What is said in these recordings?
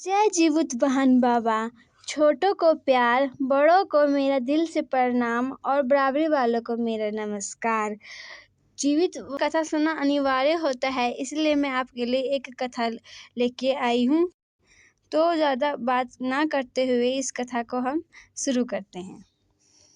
जय जीवित बहन बाबा, छोटों को प्यार, बड़ों को मेरा दिल से प्रणाम और बराबरी वालों को मेरा नमस्कार। जीवित कथा सुनना अनिवार्य होता है, इसलिए मैं आपके लिए एक कथा लेके आई हूँ। तो ज़्यादा बात ना करते हुए इस कथा को हम शुरू करते हैं।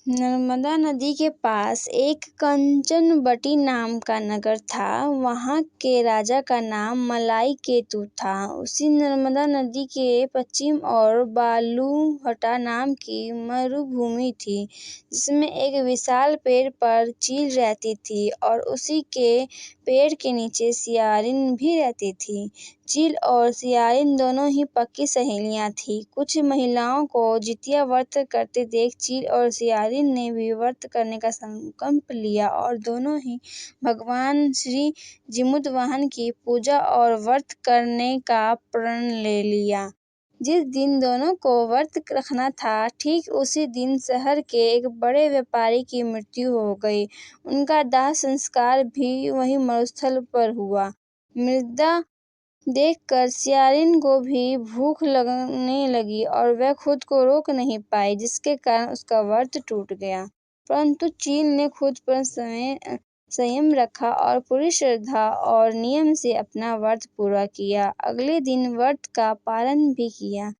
नर्मदा नदी के पास एक कंचनवटी नाम का नगर था। वहाँ के राजा का नाम मलाई केतु था। उसी नर्मदा नदी के पश्चिम और बालूहटा नाम की मरुभूमि थी, जिसमें एक विशाल पेड़ पर चील रहती थी और उसी के पेड़ के नीचे सियारिन भी रहती थी। चील और सियारिन दोनों ही पक्की सहेलियां थीं। कुछ महिलाओं को जितिया व्रत करते देख चील और सियारिन ने भी व्रत करने का संकल्प लिया और दोनों ही भगवान श्री जिमुतवाहन की पूजा और व्रत करने का प्रण ले लिया। जिस दिन दोनों को व्रत रखना था, ठीक उसी दिन शहर के एक बड़े व्यापारी की मृत्यु हो गई। उनका दाह संस्कार भी वही मरुस्थल पर हुआ। मृदा देखकर सियारिन को भी भूख लगने लगी और वह खुद को रोक नहीं पाई, जिसके कारण उसका व्रत टूट गया। परंतु चील ने खुद पर संयम रखा और पूरी श्रद्धा और नियम से अपना व्रत पूरा किया। अगले दिन व्रत का पालन भी किया।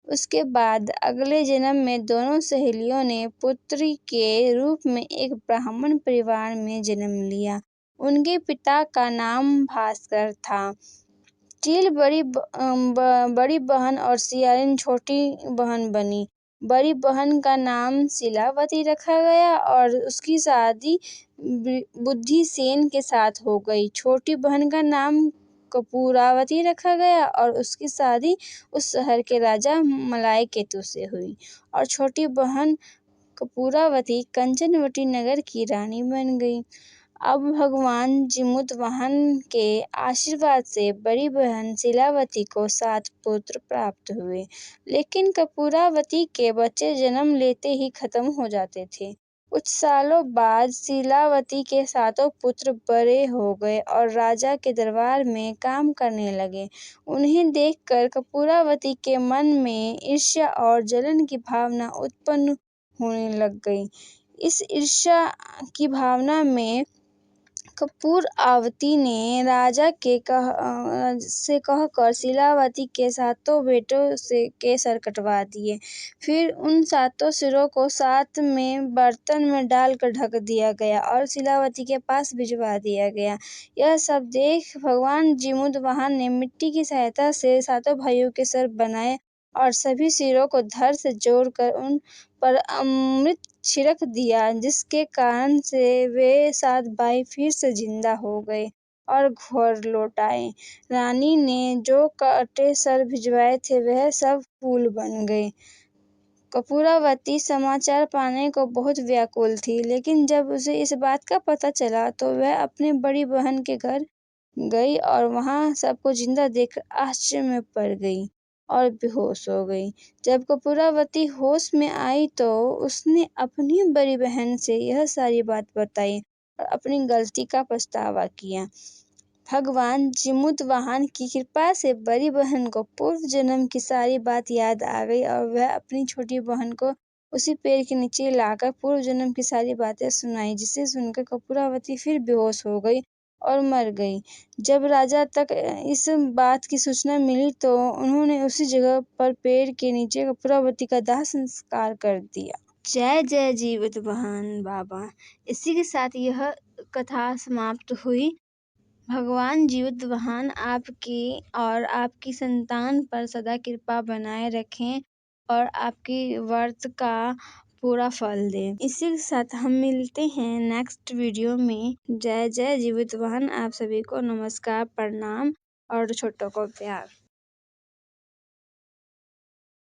उसके बाद अगले जन्म में दोनों सहेलियों ने पुत्री के रूप में एक ब्राह्मण परिवार में जन्म लिया। उनके पिता का नाम भास्कर था। चील बड़ी बहन और सियारिन छोटी बहन बनी। बड़ी बहन का नाम शीलावती रखा गया और उसकी शादी बुद्धिसेन के साथ हो गई। छोटी बहन का नाम कपूरावती रखा गया और उसकी शादी उस शहर के राजा मलाई केतु से हुई और छोटी बहन कपूरावती कंचनवटी नगर की रानी बन गई। अब भगवान जिमुतवाहन के आशीर्वाद से बड़ी बहन शीलावती को 7 पुत्र प्राप्त हुए, लेकिन कपूरावती के बच्चे जन्म लेते ही खत्म हो जाते थे। कुछ सालों बाद शीलावती के 7 पुत्र बड़े हो गए और राजा के दरबार में काम करने लगे। उन्हें देखकर कपूरावती के मन में ईर्ष्या और जलन की भावना उत्पन्न होने लग गई। इस ईर्ष्या की भावना में कपूरावती ने राजा से कहकर शीलावती के 7 बेटों के सर कटवा दिए। फिर उन 7 सिरों को 7 में बर्तन में डालकर ढक दिया गया और शीलावती के पास भिजवा दिया गया। यह सब देख भगवान जिमुतवाहन ने मिट्टी की सहायता से 7 भाइयों के सर बनाए और सभी सिरों को धड़ से जोड़कर उन पर अमृत छिड़क दिया, जिसके कारण से वे 7 भाई फिर से जिंदा हो गए और घर लौट आए। रानी ने जो कटे सर भिजवाए थे वह सब फूल बन गए। कपूरावती समाचार पाने को बहुत व्याकुल थी, लेकिन जब उसे इस बात का पता चला तो वह अपने बड़ी बहन के घर गई और वहां सबको जिंदा देखकर आश्चर्य में पड़ गई और बेहोश हो गई। जब कपूरावती होश में आई तो उसने अपनी बड़ी बहन से यह सारी बात बताई और अपनी गलती का पछतावा किया। भगवान जिमुतवाहन की कृपा से बड़ी बहन को पूर्व जन्म की सारी बात याद आ गई और वह अपनी छोटी बहन को उसी पेड़ के नीचे लाकर पूर्व जन्म की सारी बातें सुनाई, जिसे सुनकर कपूरावती फिर बेहोश हो गई और मर गई। जब राजा तक इस बात की सूचना मिली तो उन्होंने उसी जगह पर पेड़ के नीचे कपूरावती का दाह संस्कार कर दिया। जय जय जीवित बहन बाबा। इसी के साथ यह कथा समाप्त हुई। भगवान जिमुतवाहन आपकी और आपकी संतान पर सदा कृपा बनाए रखें और आपकी व्रत का पूरा फल दे। इसी के साथ हम मिलते हैं नेक्स्ट वीडियो में। जय जय जीवितवाहन। आप सभी को नमस्कार, प्रणाम और छोटों को प्यार।